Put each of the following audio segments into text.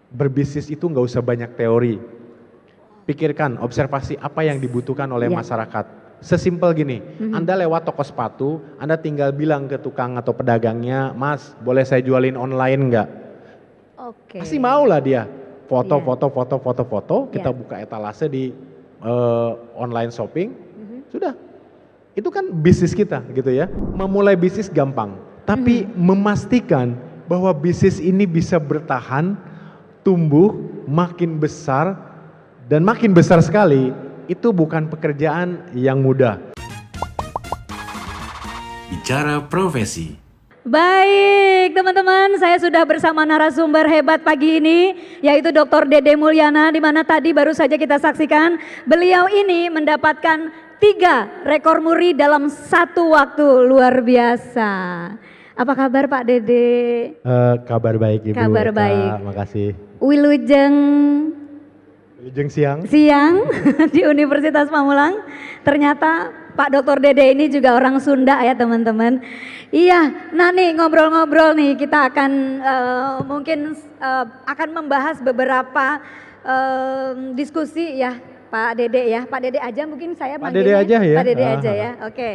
berbisnis itu nggak usah banyak teori. Pikirkan, observasi apa yang dibutuhkan oleh Ya. masyarakat. Sesimpel gini, Anda lewat toko sepatu, Anda tinggal bilang ke tukang atau pedagangnya, Mas, boleh saya jualin online nggak? Oke. Pasti mau lah dia. Foto, Iya. foto, kita Iya. buka etalase di online shopping, sudah. Itu kan bisnis kita gitu ya. Memulai bisnis gampang, tapi memastikan bahwa bisnis ini bisa bertahan, tumbuh, makin besar, dan makin besar sekali, itu bukan pekerjaan yang mudah. Bicara profesi. Baik teman-teman, saya sudah bersama narasumber hebat pagi ini, yaitu Dr. Dede Mulyana, di mana tadi baru saja kita saksikan beliau ini mendapatkan 3 rekor muri dalam satu waktu, luar biasa. Apa kabar Pak Dede? Kabar baik Ibu. Kabar Eka, baik. makasih. Wilujeng Wilujeng siang. di Universitas Pamulang. Ternyata Pak Dr. Dede ini juga orang Sunda ya teman-teman. Iya, nah nih ngobrol-ngobrol nih kita akan mungkin akan membahas beberapa diskusi ya Pak Dede ya. Pak Dede aja mungkin saya Pak Dede manggilnya. aja ya. Pak Dede aja ya, oke.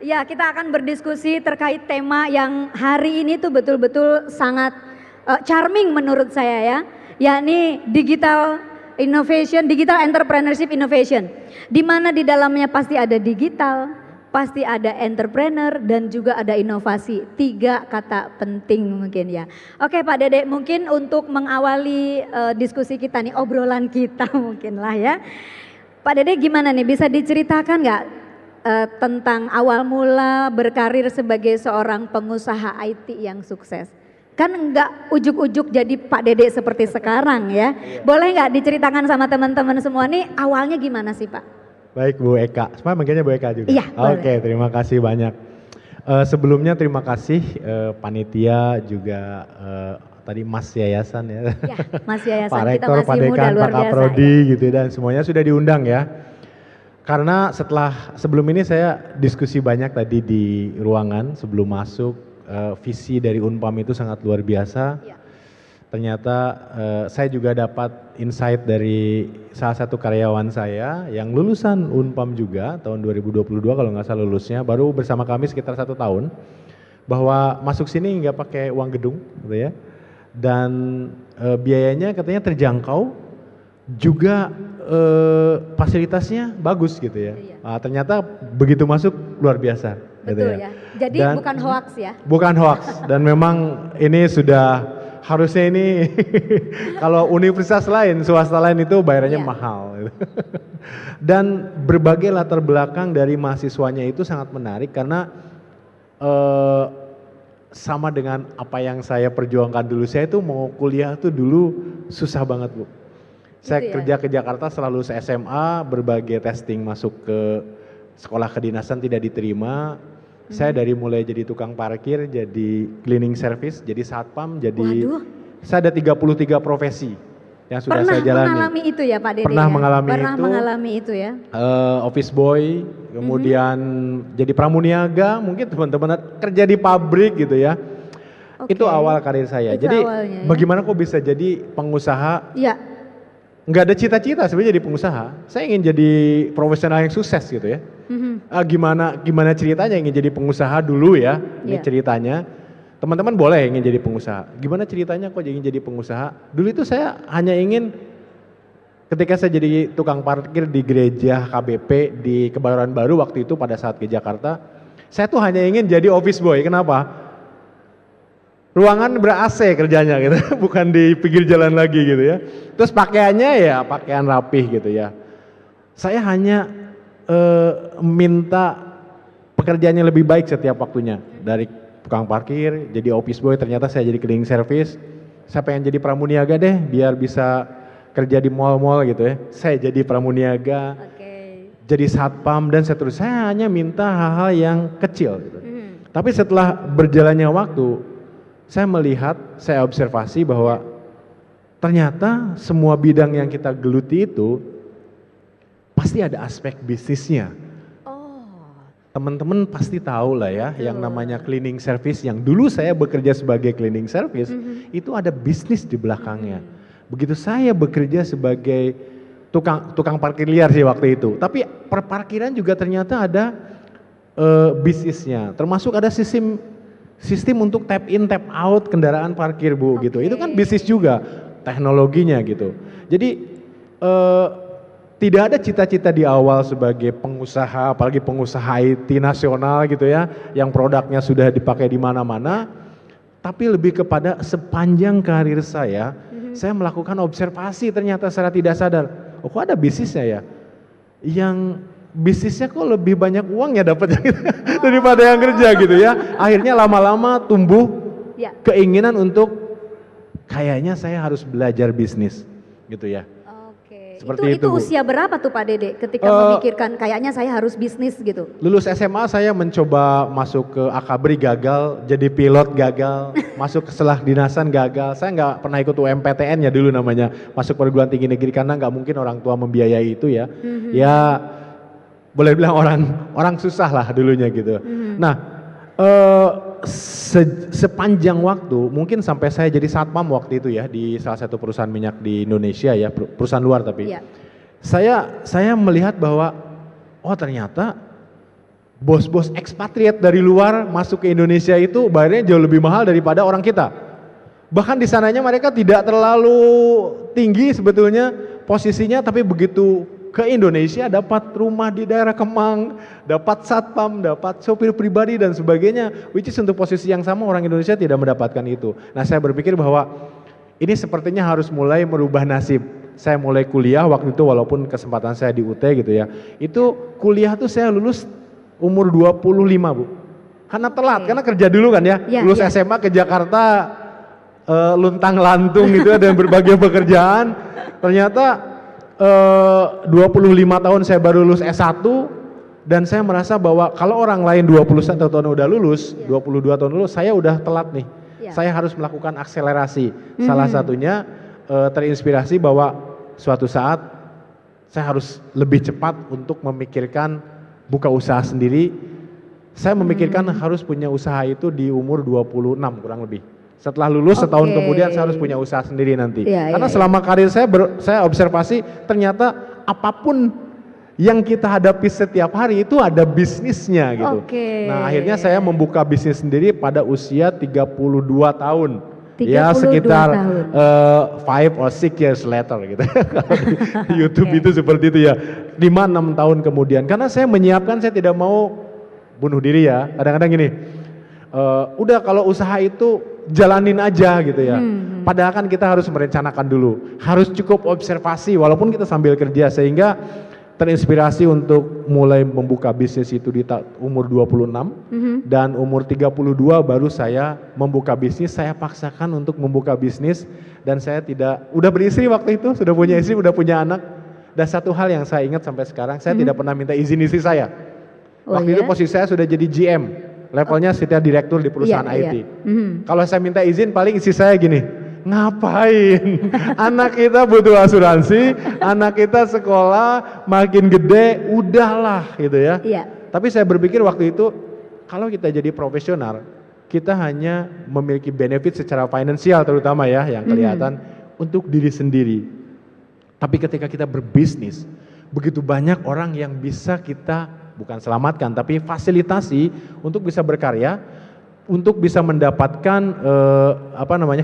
Ya kita akan berdiskusi terkait tema yang hari ini tuh betul-betul sangat charming menurut saya ya. Yakni digital innovation, digital entrepreneurship innovation. Di mana di dalamnya pasti ada digital, pasti ada entrepreneur dan juga ada inovasi. 3 kata penting mungkin ya. Oke Pak Dede, mungkin untuk mengawali diskusi kita nih, obrolan kita mungkin lah ya. Pak Dede gimana nih, bisa diceritakan nggak tentang awal mula berkarir sebagai seorang pengusaha IT yang sukses? Kan enggak ujuk-ujuk jadi Pak Dede seperti sekarang ya. Boleh nggak diceritakan sama teman-teman semua nih awalnya gimana sih Pak? Baik Bu Eka, semua manggilnya Bu Eka juga? Iya, boleh. Oke, terima kasih banyak. Sebelumnya terima kasih panitia juga tadi Mas Yayasan ya. Ya, Mas Yayasan, Pak kita Rektor, masih Pak muda Dekan, luar Pak biasa. Kaprodi gitu dan semuanya sudah diundang ya. Karena sebelum ini saya diskusi banyak tadi di ruangan sebelum masuk, visi dari Unpam itu sangat luar biasa. Ya. Ternyata saya juga dapat insight dari salah satu karyawan saya yang lulusan Unpam juga tahun 2022 kalau nggak salah lulusnya, baru bersama kami sekitar 1 tahun, bahwa masuk sini nggak pakai uang gedung gitu ya, dan biayanya katanya terjangkau, juga fasilitasnya bagus gitu ya. Iya. Ternyata begitu masuk luar biasa. Betul gitu ya. Jadi bukan hoax ya. Bukan hoax dan memang ini sudah harusnya ini kalau universitas lain, swasta lain itu bayarannya Iya. mahal. Dan berbagai latar belakang dari mahasiswanya itu sangat menarik karena sama dengan apa yang saya perjuangkan dulu. Saya itu mau kuliah tuh dulu susah banget Bu. Saya Gitu ya? kerja ke Jakarta selalu SMA, berbagai testing masuk ke sekolah kedinasan tidak diterima. Saya dari mulai jadi tukang parkir, jadi cleaning service, jadi satpam, jadi Waduh. saya ada 33 profesi yang sudah Pernah saya jalani. mengalami itu ya Pak Dede? Pernah ya? mengalami Pernah itu. mengalami itu ya. Office boy, kemudian jadi pramuniaga, mungkin teman-teman kerja di pabrik gitu ya. Oke. Itu awal karir saya. Itu Jadi awalnya ya. bagaimana kok bisa jadi pengusaha? Iya. Nggak ada cita-cita sebenarnya jadi pengusaha. Saya ingin jadi profesional yang sukses gitu ya. Gimana ceritanya ingin jadi pengusaha dulu ya. Ini Iya. ceritanya. Teman-teman boleh ingin jadi pengusaha. Gimana ceritanya kok ingin jadi pengusaha? Dulu itu saya hanya ingin ketika saya jadi tukang parkir di gereja KBP di Kebayoran Baru waktu itu pada saat ke Jakarta, saya tuh hanya ingin jadi office boy. Kenapa? Ruangan ber-AC kerjanya gitu, bukan di pinggir jalan lagi gitu ya. Terus pakaiannya ya pakaian rapih gitu ya. Saya hanya minta pekerjaannya lebih baik setiap waktunya. Dari tukang parkir, jadi office boy, ternyata saya jadi cleaning service. Saya pengen jadi pramuniaga deh, biar bisa kerja di mall-mall gitu ya. Saya jadi pramuniaga, Oke. jadi satpam dan seterusnya. Saya hanya minta hal-hal yang kecil gitu. Tapi setelah berjalannya waktu, saya melihat, saya observasi bahwa ternyata semua bidang yang kita geluti itu pasti ada aspek bisnisnya. Oh. Teman-teman pasti tahu lah ya, yang namanya cleaning service yang dulu saya bekerja sebagai cleaning service, itu ada bisnis di belakangnya. Begitu saya bekerja sebagai tukang parkir liar sih waktu itu. Tapi perparkiran juga ternyata ada bisnisnya. Termasuk ada sistem untuk tap in tap out kendaraan parkir Bu gitu. Itu kan bisnis juga teknologinya gitu. Jadi tidak ada cita-cita di awal sebagai pengusaha, apalagi pengusaha IT nasional gitu ya, yang produknya sudah dipakai di mana-mana. Tapi lebih kepada sepanjang karir saya melakukan observasi ternyata secara tidak sadar. Oh kok ada bisnisnya ya? Yang bisnisnya kok lebih banyak uang ya dapatnya gitu, daripada yang kerja gitu ya. Akhirnya lama-lama tumbuh keinginan untuk kayaknya saya harus belajar bisnis gitu ya. Seperti itu usia berapa tuh Pak Dede ketika memikirkan kayaknya saya harus bisnis gitu? Lulus SMA saya mencoba masuk ke Akabri gagal, jadi pilot gagal, masuk ke setelah dinasan gagal. Saya nggak pernah ikut UMPTN ya dulu namanya, masuk perguruan tinggi negeri karena nggak mungkin orang tua membiayai itu ya. Ya boleh bilang orang susah lah dulunya gitu. Nah sepanjang waktu, mungkin sampai saya jadi satpam waktu itu ya di salah satu perusahaan minyak di Indonesia ya, perusahaan luar tapi saya melihat bahwa oh ternyata bos-bos ekspatriat dari luar masuk ke Indonesia itu bayarnya jauh lebih mahal daripada orang kita. Bahkan di sananya mereka tidak terlalu tinggi sebetulnya posisinya, tapi begitu ke Indonesia dapat rumah di daerah Kemang, dapat satpam, dapat sopir pribadi dan sebagainya, which is untuk posisi yang sama orang Indonesia tidak mendapatkan itu. Nah saya berpikir bahwa ini sepertinya harus mulai merubah nasib. Saya mulai kuliah waktu itu walaupun kesempatan saya di UT gitu ya, itu kuliah tuh saya lulus umur 25 Bu. Karena telat, karena kerja dulu kan ya, lulus SMA ke Jakarta, luntang lantung gitu dan berbagai pekerjaan, ternyata 25 tahun saya baru lulus S1 dan saya merasa bahwa kalau orang lain 21 tahun udah lulus, 22 tahun lulus, saya udah telat nih. Saya harus melakukan akselerasi. Salah satunya terinspirasi bahwa suatu saat saya harus lebih cepat untuk memikirkan buka usaha sendiri. Saya memikirkan harus punya usaha itu di umur 26 kurang lebih. Setelah lulus setahun kemudian saya harus punya usaha sendiri nanti. Karena selama karir saya observasi ternyata apapun yang kita hadapi setiap hari itu ada bisnisnya gitu. Nah akhirnya saya membuka bisnis sendiri pada usia 32 tahun. Ya sekitar 5 or 6 years later gitu. Di YouTube itu seperti itu ya. 5-6 tahun kemudian. Karena saya menyiapkan, saya tidak mau bunuh diri ya. Kadang-kadang gini, udah kalau usaha itu jalanin aja gitu ya. Padahal kan kita harus merencanakan dulu. Harus cukup observasi walaupun kita sambil kerja sehingga terinspirasi untuk mulai membuka bisnis itu di umur 26 dan umur 32 baru saya membuka bisnis. Saya paksakan untuk membuka bisnis dan saya udah beristri waktu itu, sudah punya istri, udah punya anak. Dan satu hal yang saya ingat sampai sekarang, saya tidak pernah minta izin istri saya. Waktu itu posisi saya sudah jadi GM. Levelnya setiap direktur di perusahaan IT. Kalau saya minta izin paling isi saya gini, ngapain? Anak kita butuh asuransi, anak kita sekolah makin gede, udahlah gitu ya. Tapi saya berpikir waktu itu kalau kita jadi profesional, kita hanya memiliki benefit secara finansial terutama ya yang kelihatan untuk diri sendiri. Tapi ketika kita berbisnis, begitu banyak orang yang bisa kita bukan selamatkan tapi fasilitasi untuk bisa berkarya, untuk bisa mendapatkan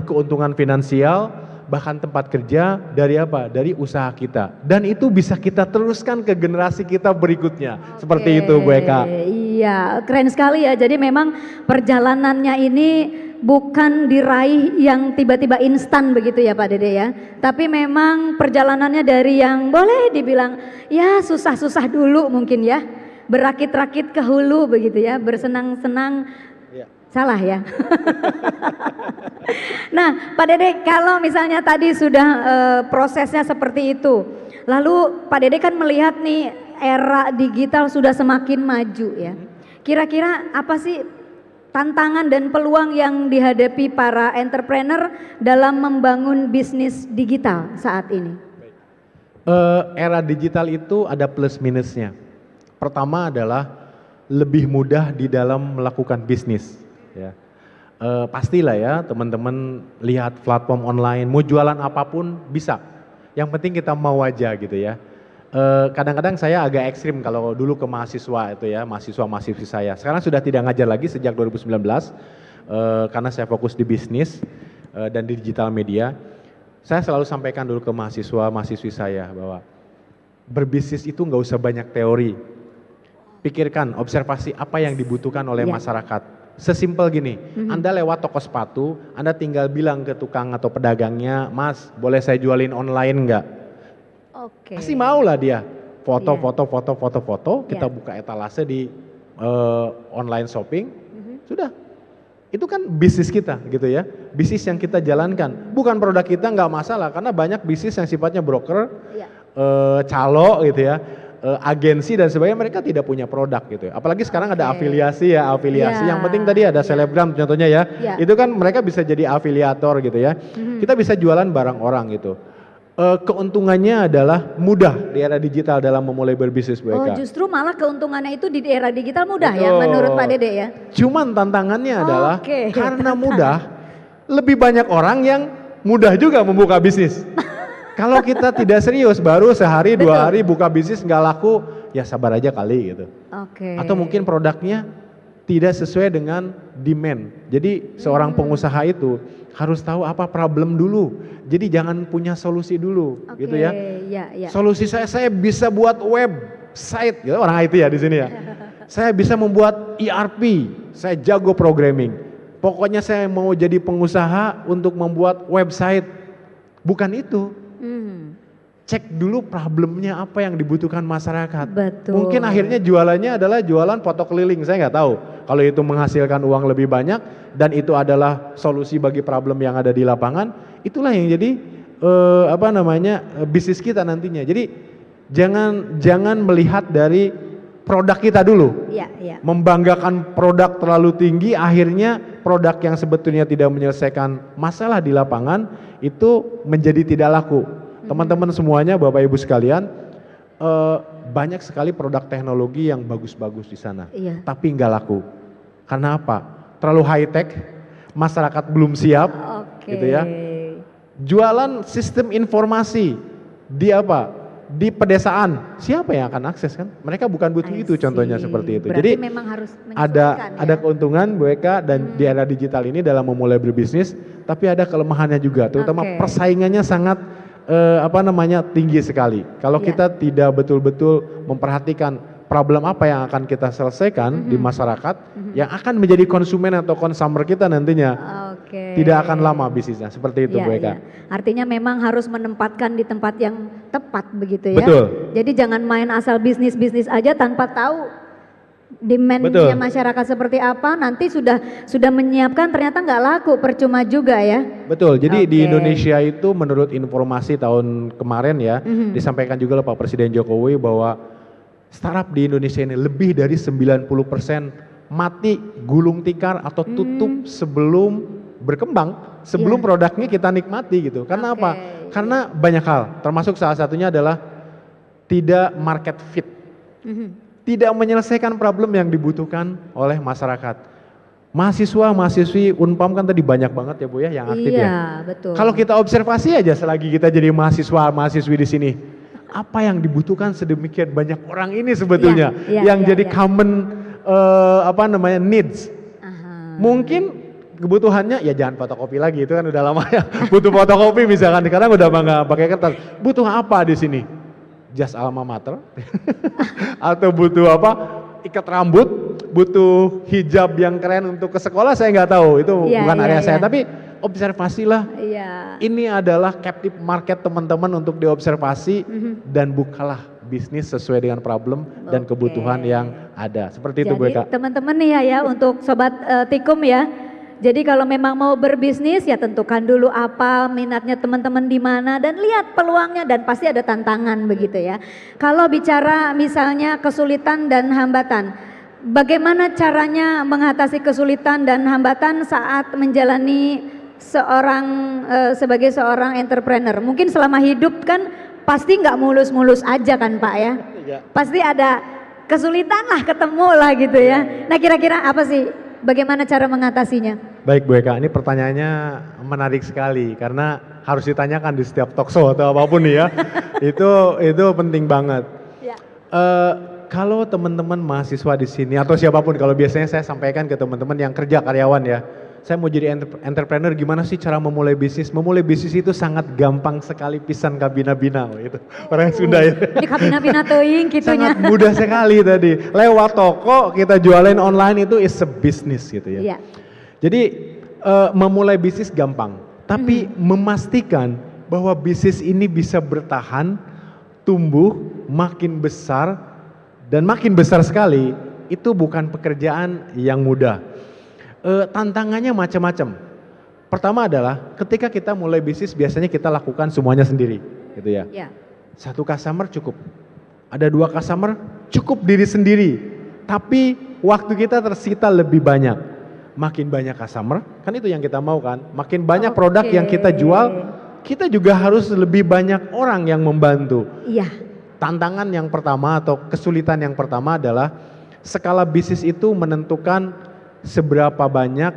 keuntungan finansial, bahkan tempat kerja dari apa? Dari usaha kita. Dan itu bisa kita teruskan ke generasi kita berikutnya. Seperti itu Bu Eka. Iya, keren sekali ya. Jadi memang perjalanannya ini bukan diraih yang tiba-tiba instan begitu ya Pak Dede ya. Tapi memang perjalanannya dari yang boleh dibilang ya susah-susah dulu mungkin ya. Berakit-rakit ke hulu begitu ya, bersenang-senang. Salah ya. Nah Pak Dede, kalau misalnya tadi sudah prosesnya seperti itu, lalu Pak Dede kan melihat nih era digital sudah semakin maju ya. Kira-kira apa sih tantangan dan peluang yang dihadapi para entrepreneur dalam membangun bisnis digital saat ini? Era digital itu ada plus minusnya. Pertama adalah lebih mudah di dalam melakukan bisnis. Ya. pastilah ya teman-teman lihat platform online, mau jualan apapun bisa. Yang penting kita mau aja gitu ya. Kadang-kadang saya agak ekstrim kalau dulu ke mahasiswa itu ya, mahasiswa-mahasiswi saya. Sekarang sudah tidak ngajar lagi sejak 2019 karena saya fokus di bisnis dan di digital media. Saya selalu sampaikan dulu ke mahasiswa-mahasiswi saya bahwa berbisnis itu nggak usah banyak teori. Pikirkan, observasi apa yang dibutuhkan oleh masyarakat. Sesimpel gini, Anda lewat toko sepatu, Anda tinggal bilang ke tukang atau pedagangnya, Mas, boleh saya jualin online nggak? Oke. Pasti mau lah dia. Foto, kita buka etalase di online shopping, sudah. Itu kan bisnis kita gitu ya, bisnis yang kita jalankan. Bukan produk kita nggak masalah, karena banyak bisnis yang sifatnya broker, calo gitu ya. Agensi dan sebagainya, mereka tidak punya produk gitu ya. Apalagi sekarang ada afiliasi ya, yang penting tadi ada selebgram contohnya ya. Itu kan mereka bisa jadi afiliator gitu ya. Kita bisa jualan barang orang gitu. Keuntungannya adalah mudah di era digital dalam memulai berbisnis Bu Eka. Oh, justru malah keuntungannya itu di era digital mudah ya menurut Pak Dede ya. Cuman tantangannya adalah karena mudah, lebih banyak orang yang mudah juga membuka bisnis. Kalau kita tidak serius, baru sehari, 2 hari buka bisnis nggak laku, ya sabar aja kali gitu. Atau mungkin produknya tidak sesuai dengan demand. Jadi seorang pengusaha itu harus tahu apa problem dulu. Jadi jangan punya solusi dulu, gitu ya. Solusi saya bisa buat website, gitu, orang IT ya di sini ya. Saya bisa membuat ERP, saya jago programming. Pokoknya saya mau jadi pengusaha untuk membuat website. Bukan itu. Cek dulu problemnya apa yang dibutuhkan masyarakat. Betul. Mungkin akhirnya jualannya adalah jualan foto keliling, saya nggak tahu. Kalau itu menghasilkan uang lebih banyak dan itu adalah solusi bagi problem yang ada di lapangan, itulah yang jadi bisnis kita nantinya. Jadi jangan melihat dari produk kita dulu. Membanggakan produk terlalu tinggi, akhirnya produk yang sebetulnya tidak menyelesaikan masalah di lapangan itu menjadi tidak laku. Teman-teman semuanya, Bapak Ibu sekalian, banyak sekali produk teknologi yang bagus-bagus di sana, tapi nggak laku. Karena apa? Terlalu high tech, masyarakat belum siap, gitu ya. Jualan sistem informasi di apa? Di pedesaan, siapa yang akan akses kan? Mereka bukan butuh itu, contohnya seperti itu. Berarti jadi memang harus ada keuntungan Bu Eka dan di era digital ini dalam memulai berbisnis, tapi ada kelemahannya juga, terutama persaingannya sangat tinggi sekali. Kalau kita tidak betul-betul memperhatikan problem apa yang akan kita selesaikan di masyarakat, yang akan menjadi konsumen atau consumer kita nantinya, tidak akan lama bisnisnya. Seperti itu Bu Eka. Artinya memang harus menempatkan di tempat yang tepat begitu ya. Betul. Jadi jangan main asal bisnis aja tanpa tahu demand-nya masyarakat seperti apa, nanti sudah menyiapkan ternyata nggak laku, percuma juga ya. Betul, jadi di Indonesia itu menurut informasi tahun kemarin ya, disampaikan juga oleh Pak Presiden Jokowi bahwa startup di Indonesia ini lebih dari 90% mati gulung tikar atau tutup sebelum berkembang, sebelum produknya kita nikmati gitu. Karena apa? Karena banyak hal, termasuk salah satunya adalah tidak market fit. Tidak menyelesaikan problem yang dibutuhkan oleh masyarakat. Mahasiswa-mahasiswi Unpam kan tadi banyak banget ya Bu ya yang aktif ya. Betul. Kalau kita observasi aja selagi kita jadi mahasiswa-mahasiswi di sini, apa yang dibutuhkan sedemikian banyak orang ini sebetulnya yang jadi common needs. Mungkin kebutuhannya ya jangan fotokopi lagi, itu kan udah lama ya. Butuh fotokopi misalkan, sekarang udah nggak pakai kertas. Butuh apa di sini? Jas alma mater atau butuh apa, ikat rambut, butuh hijab yang keren untuk ke sekolah, saya nggak tahu, itu bukan area saya, tapi observasilah. Ini adalah captive market teman-teman untuk diobservasi dan bukalah bisnis sesuai dengan problem dan kebutuhan yang ada, seperti itu Bu Eka. Teman-teman nih ya untuk Sobat Tikum ya. Jadi kalau memang mau berbisnis ya tentukan dulu apa minatnya teman-teman di mana dan lihat peluangnya, dan pasti ada tantangan begitu ya. Kalau bicara misalnya kesulitan dan hambatan, bagaimana caranya mengatasi kesulitan dan hambatan saat menjalani sebagai seorang entrepreneur? Mungkin selama hidup kan pasti nggak mulus-mulus aja kan Pak ya. Pasti ada kesulitan lah, ketemu lah gitu ya. Nah kira-kira apa sih? Bagaimana cara mengatasinya? Baik Bu Eka, ini pertanyaannya menarik sekali karena harus ditanyakan di setiap talk show atau apapun nih ya. itu penting banget. Ya. Kalau teman-teman mahasiswa di sini atau siapapun, kalau biasanya saya sampaikan ke teman-teman yang kerja karyawan ya, saya mau jadi entrepreneur, gimana sih cara memulai bisnis? Memulai bisnis itu sangat gampang sekali, pisan kabina-bina gitu. Orang Sunda ya. Di kabina-bina teuing kitunya. Sangat mudah sekali tadi. Lewat toko kita jualin online itu is a business gitu ya. Iya. Jadi memulai bisnis gampang, tapi memastikan bahwa bisnis ini bisa bertahan, tumbuh, makin besar dan makin besar sekali, itu bukan pekerjaan yang mudah. Tantangannya macam-macam. Pertama adalah ketika kita mulai bisnis biasanya kita lakukan semuanya sendiri, gitu ya. Iya. Satu customer cukup, ada 2 customer cukup diri sendiri, tapi waktu kita tersita lebih banyak. Makin banyak customer, kan itu yang kita mau kan, makin banyak produk yang kita jual, kita juga harus lebih banyak orang yang membantu. Iya. Tantangan yang pertama atau kesulitan yang pertama adalah skala bisnis itu menentukan seberapa banyak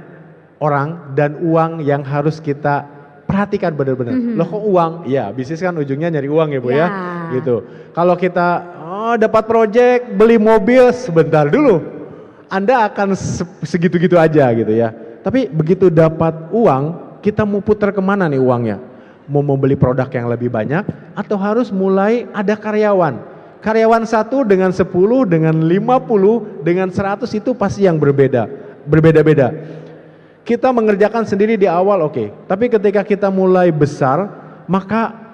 orang dan uang yang harus kita perhatikan benar-benar. Loh kok uang? Ya bisnis kan ujungnya nyari uang ya Bu ya, gitu. Kalau kita dapat project, beli mobil, sebentar dulu. Anda akan segitu-gitu aja gitu ya. Tapi begitu dapat uang, kita mau putar kemana nih uangnya? Mau membeli produk yang lebih banyak atau harus mulai ada karyawan? Karyawan 1 dengan 10, dengan 50, dengan 100 itu pasti yang berbeda-beda. Kita mengerjakan sendiri di awal oke. Tapi ketika kita mulai besar, maka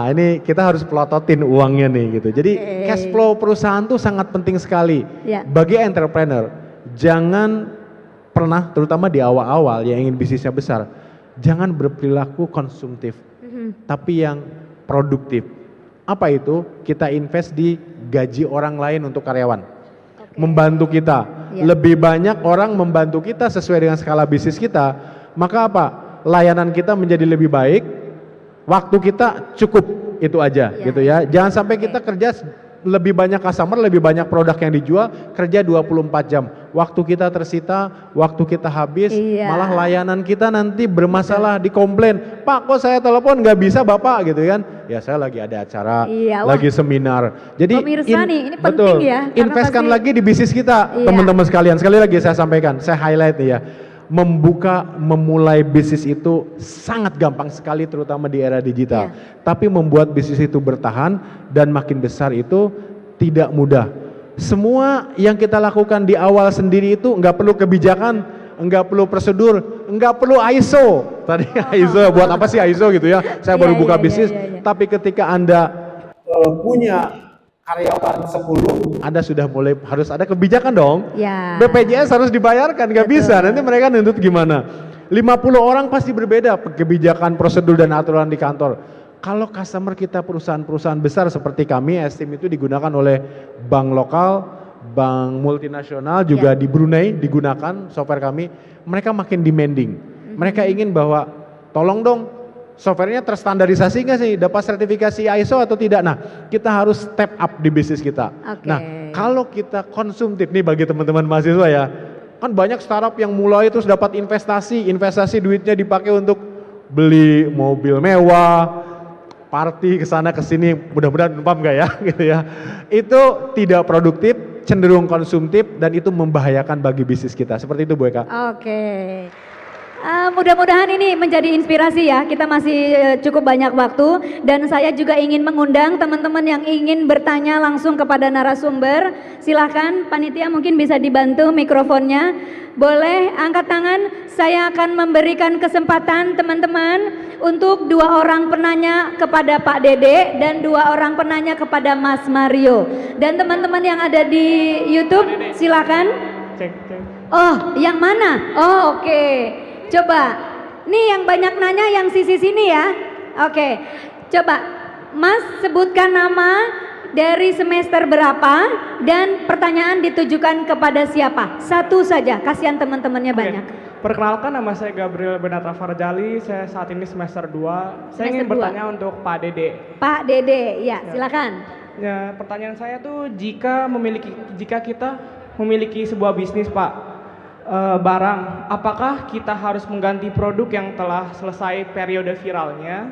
ini kita harus pelototin uangnya nih gitu. Jadi cash flow perusahaan tuh sangat penting sekali. Bagi entrepreneur, jangan pernah terutama di awal-awal yang ingin bisnisnya besar, jangan berperilaku konsumtif, tapi yang produktif. Apa itu? Kita invest di gaji orang lain untuk karyawan. Membantu kita. Lebih banyak orang membantu kita sesuai dengan skala bisnis kita, maka apa? Layanan kita menjadi lebih baik. Waktu kita cukup itu aja gitu ya. Jangan sampai kita kerja lebih banyak customer, lebih banyak produk yang dijual, kerja 24 jam. Waktu kita tersita, waktu kita habis, malah layanan kita nanti bermasalah, dikomplain. Pak kok saya telepon nggak bisa Bapak gitu kan. Ya saya lagi ada acara, lagi seminar. Jadi pemirsa nih, ini penting betul, ya. investkan lagi di bisnis kita teman-teman sekalian. Sekali lagi saya sampaikan, saya highlight nih ya. Memulai bisnis itu sangat gampang sekali terutama di era digital. Tapi membuat bisnis itu bertahan dan makin besar itu tidak mudah. Semua yang kita lakukan di awal sendiri itu nggak perlu kebijakan, nggak perlu prosedur, nggak perlu ISO. Tadi ISO buat apa sih ISO gitu ya? Saya baru buka bisnis, tapi ketika Anda punya karyawan 10, Anda sudah mulai harus ada kebijakan dong. BPJS harus dibayarkan, nggak bisa. Nanti mereka nuntut gimana? 50 orang pasti berbeda kebijakan, prosedur dan aturan di kantor. Kalau customer kita perusahaan-perusahaan besar seperti kami, Esteem itu digunakan oleh bank lokal, bank multinasional juga di Brunei digunakan software kami. Mereka makin demanding. Mereka ingin bahwa tolong dong softwarenya terstandarisasi nggak sih, dapat sertifikasi ISO atau tidak? Nah, kita harus step up di bisnis kita. Nah, kalau kita konsumtif nih bagi teman-teman mahasiswa ya, kan banyak startup yang mulai terus dapat investasi duitnya dipakai untuk beli mobil mewah, party kesana kesini, mudah-mudahan paham nggak ya, gitu ya? Itu tidak produktif, cenderung konsumtif dan itu membahayakan bagi bisnis kita. Seperti itu Bu Eka. Mudah-mudahan ini menjadi inspirasi ya. Kita masih cukup banyak waktu dan saya juga ingin mengundang teman-teman yang ingin bertanya langsung kepada narasumber. Silahkan panitia mungkin bisa dibantu mikrofonnya. Boleh angkat tangan. Saya akan memberikan kesempatan teman-teman untuk 2 orang penanya kepada Pak Dede dan 2 orang penanya kepada Mas Mario. Dan teman-teman yang ada di YouTube silakan. Oh, yang mana? Oh, oke. Coba, nih yang banyak nanya yang sisi sini ya. Oke, coba Mas sebutkan nama, dari semester berapa, dan pertanyaan ditujukan kepada siapa? Satu saja, kasihan teman-temannya banyak. Perkenalkan, nama saya Gabriel Benata Farjali, saya saat ini semester 2. Saya ingin bertanya untuk Pak Dede. Pak Dede, ya silakan. Ya, pertanyaan saya tuh jika kita memiliki sebuah bisnis Pak, barang, apakah kita harus mengganti produk yang telah selesai periode viralnya,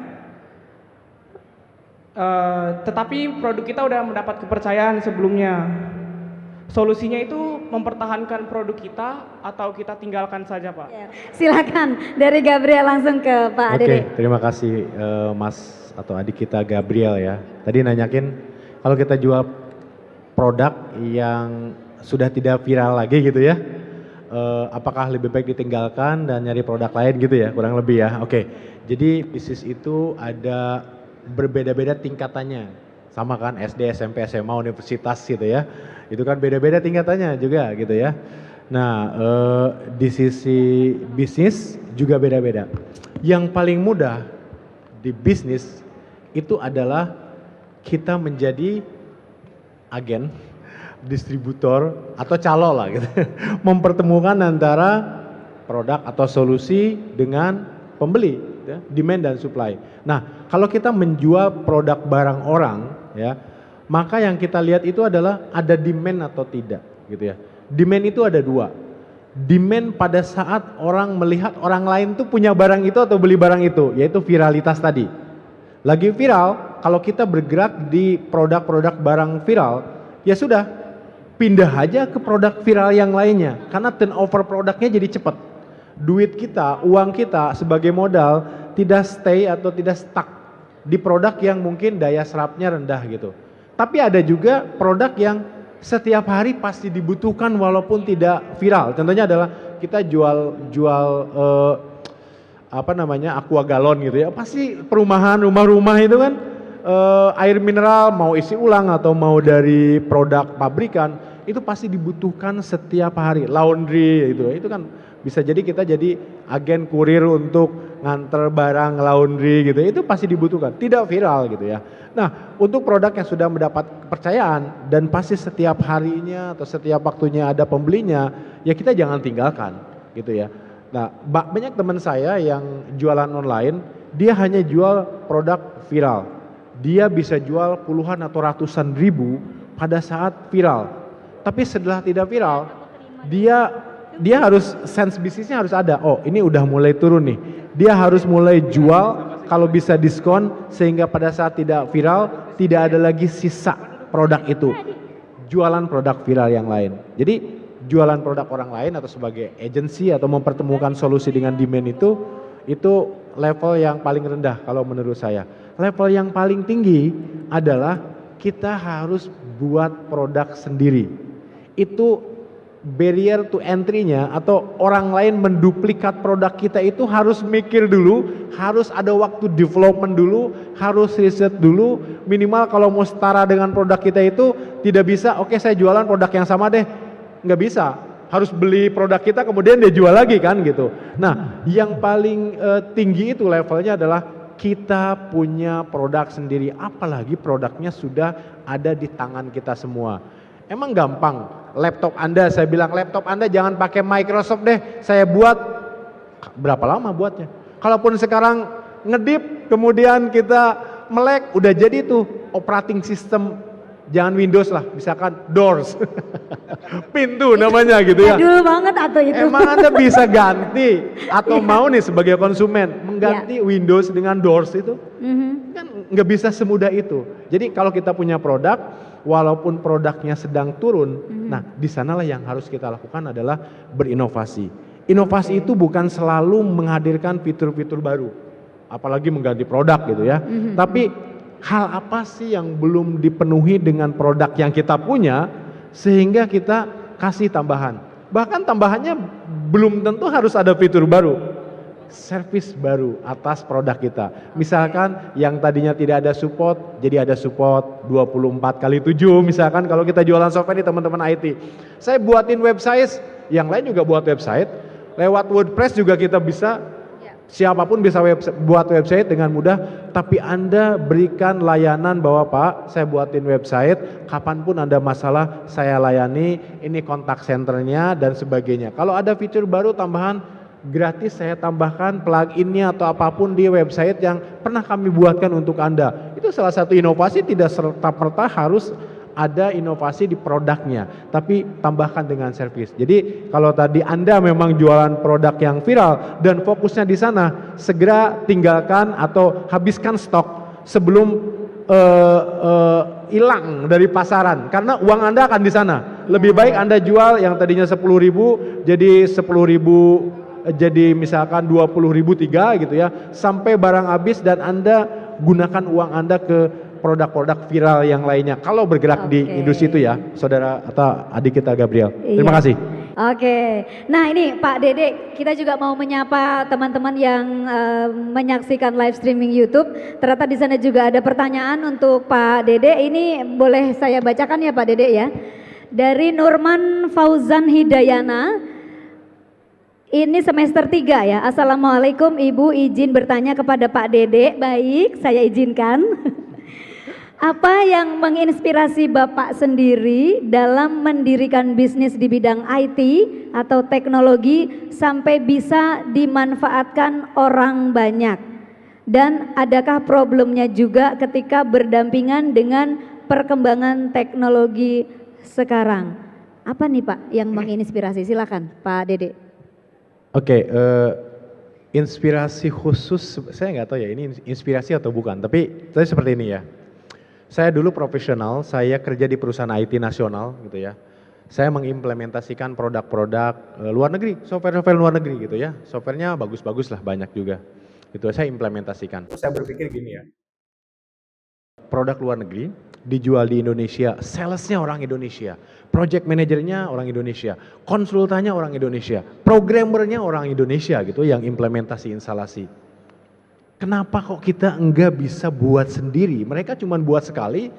tetapi produk kita udah mendapat kepercayaan sebelumnya? Solusinya itu mempertahankan produk kita atau kita tinggalkan saja, Pak? Silakan dari Gabriel langsung ke Pak Oke, Dede. terima kasih Mas atau adik kita Gabriel ya. Tadi nanyakin kalau kita jual produk yang sudah tidak viral lagi gitu ya, apakah lebih baik ditinggalkan dan nyari produk lain gitu ya, kurang lebih ya. Oke, jadi bisnis itu ada berbeda-beda tingkatannya, sama kan SD, SMP, SMA, universitas gitu ya. Itu kan beda-beda tingkatannya juga gitu ya. Nah, di sisi bisnis juga beda-beda. Yang paling mudah di bisnis itu adalah kita menjadi agen, distributor atau calo lah gitu. Mempertemukan antara produk atau solusi dengan pembeli, ya, demand dan supply. Nah, kalau kita menjual produk barang orang ya, maka yang kita lihat itu adalah ada demand atau tidak gitu ya. Demand itu ada dua. Demand pada saat orang melihat orang lain tuh punya barang itu atau beli barang itu, yaitu viralitas tadi. Lagi viral, kalau kita bergerak di produk-produk barang viral, ya sudah, pindah aja ke produk viral yang lainnya. Karena turnover produknya jadi cepat. Duit kita, uang kita sebagai modal tidak stay atau tidak stuck di produk yang mungkin daya serapnya rendah gitu. Tapi ada juga produk yang setiap hari pasti dibutuhkan walaupun tidak viral. Contohnya adalah kita jual aqua galon gitu ya. Pasti perumahan, rumah-rumah itu kan air mineral mau isi ulang atau mau dari produk pabrikan itu pasti dibutuhkan setiap hari. Laundry itu kan bisa jadi kita jadi agen kurir untuk nganter barang laundry gitu. Itu pasti dibutuhkan, tidak viral gitu ya. Nah, untuk produk yang sudah mendapat kepercayaan dan pasti setiap harinya atau setiap waktunya ada pembelinya, ya kita jangan tinggalkan gitu ya. Nah, banyak teman saya yang jualan online, dia hanya jual produk viral. Dia bisa jual puluhan atau ratusan ribu pada saat viral. Tapi setelah tidak viral, dia harus sense bisnisnya harus ada. Oh, ini udah mulai turun nih. Dia harus mulai jual kalau bisa diskon sehingga pada saat tidak viral tidak ada lagi sisa produk itu. Jualan produk viral yang lain. Jadi jualan produk orang lain atau sebagai agensi atau mempertemukan solusi dengan demand itu level yang paling rendah kalau menurut saya. Level yang paling tinggi adalah kita harus buat produk sendiri. Itu barrier to entry-nya atau orang lain menduplikat produk kita itu harus mikir dulu, harus ada waktu development dulu, harus riset dulu, minimal kalau mau setara dengan produk kita itu tidak bisa, oke saya jualan produk yang sama deh, nggak bisa, harus beli produk kita kemudian dia jual lagi kan gitu. Nah, yang paling tinggi itu levelnya adalah kita punya produk sendiri, apalagi produknya sudah ada di tangan kita semua. Emang gampang, laptop Anda, saya bilang laptop Anda jangan pakai Microsoft deh, saya buat, berapa lama buatnya? Kalaupun sekarang ngedip, kemudian kita melek, udah jadi tuh operating system, jangan Windows lah, misalkan Doors, pintu namanya gitu ya. Dulu banget atau itu. Emang Anda bisa ganti, atau mau nih sebagai konsumen, mengganti Windows dengan Doors itu, kan nggak bisa semudah itu. Jadi kalau kita punya produk, walaupun produknya sedang turun, nah di sanalah yang harus kita lakukan adalah berinovasi. Inovasi itu bukan selalu menghadirkan fitur-fitur baru, apalagi mengganti produk gitu ya. Tapi hal apa sih yang belum dipenuhi dengan produk yang kita punya sehingga kita kasih tambahan. Bahkan tambahannya belum tentu harus ada fitur baru. Service baru atas produk kita. Misalkan yang tadinya tidak ada support, jadi ada support 24/7 misalkan kalau kita jualan software nih teman-teman IT. Saya buatin website, yang lain juga buat website. Lewat WordPress juga kita bisa, siapapun bisa buat website dengan mudah, tapi Anda berikan layanan bahwa Pak, saya buatin website, kapanpun Anda masalah saya layani, ini kontak centernya dan sebagainya. Kalau ada fitur baru tambahan, gratis saya tambahkan plugin-nya atau apapun di website yang pernah kami buatkan untuk Anda. Itu salah satu inovasi, tidak serta-merta harus ada inovasi di produknya, tapi tambahkan dengan servis. Jadi kalau tadi Anda memang jualan produk yang viral dan fokusnya di sana, segera tinggalkan atau habiskan stok sebelum hilang dari pasaran, karena uang Anda akan di sana. Lebih baik Anda jual yang tadinya 10.000 jadi 10.000, jadi misalkan 20.003 gitu ya, sampai barang habis dan Anda gunakan uang Anda ke produk-produk viral yang lainnya. Kalau bergerak di industri itu ya, saudara atau adik kita Gabriel. Terima kasih. Oke, nah ini Pak Dede, kita juga mau menyapa teman-teman yang menyaksikan live streaming YouTube. Ternyata di sana juga ada pertanyaan untuk Pak Dede. Ini boleh saya bacakan ya Pak Dede ya. Dari Nurman Fauzan Hidayana. Ini semester 3 ya. Assalamualaikum Ibu, izin bertanya kepada Pak Dede. Baik, saya izinkan. Apa yang menginspirasi Bapak sendiri dalam mendirikan bisnis di bidang IT atau teknologi sampai bisa dimanfaatkan orang banyak? Dan adakah problemnya juga ketika berdampingan dengan perkembangan teknologi sekarang? Apa nih Pak yang menginspirasi? Silakan Pak Dede. Oke, inspirasi khusus, saya nggak tahu ya ini inspirasi atau bukan, tapi seperti ini ya. Saya dulu profesional, saya kerja di perusahaan IT nasional gitu ya. Saya mengimplementasikan produk-produk luar negeri, software-software luar negeri gitu ya. Softwarenya bagus-bagus lah, banyak juga. Itu saya implementasikan. Saya berpikir gini ya, produk luar negeri dijual di Indonesia, salesnya orang Indonesia, project manajernya orang Indonesia, konsultannya orang Indonesia, programmernya orang Indonesia gitu yang implementasi instalasi. Kenapa kok kita enggak bisa buat sendiri? Mereka cuma buat sekali,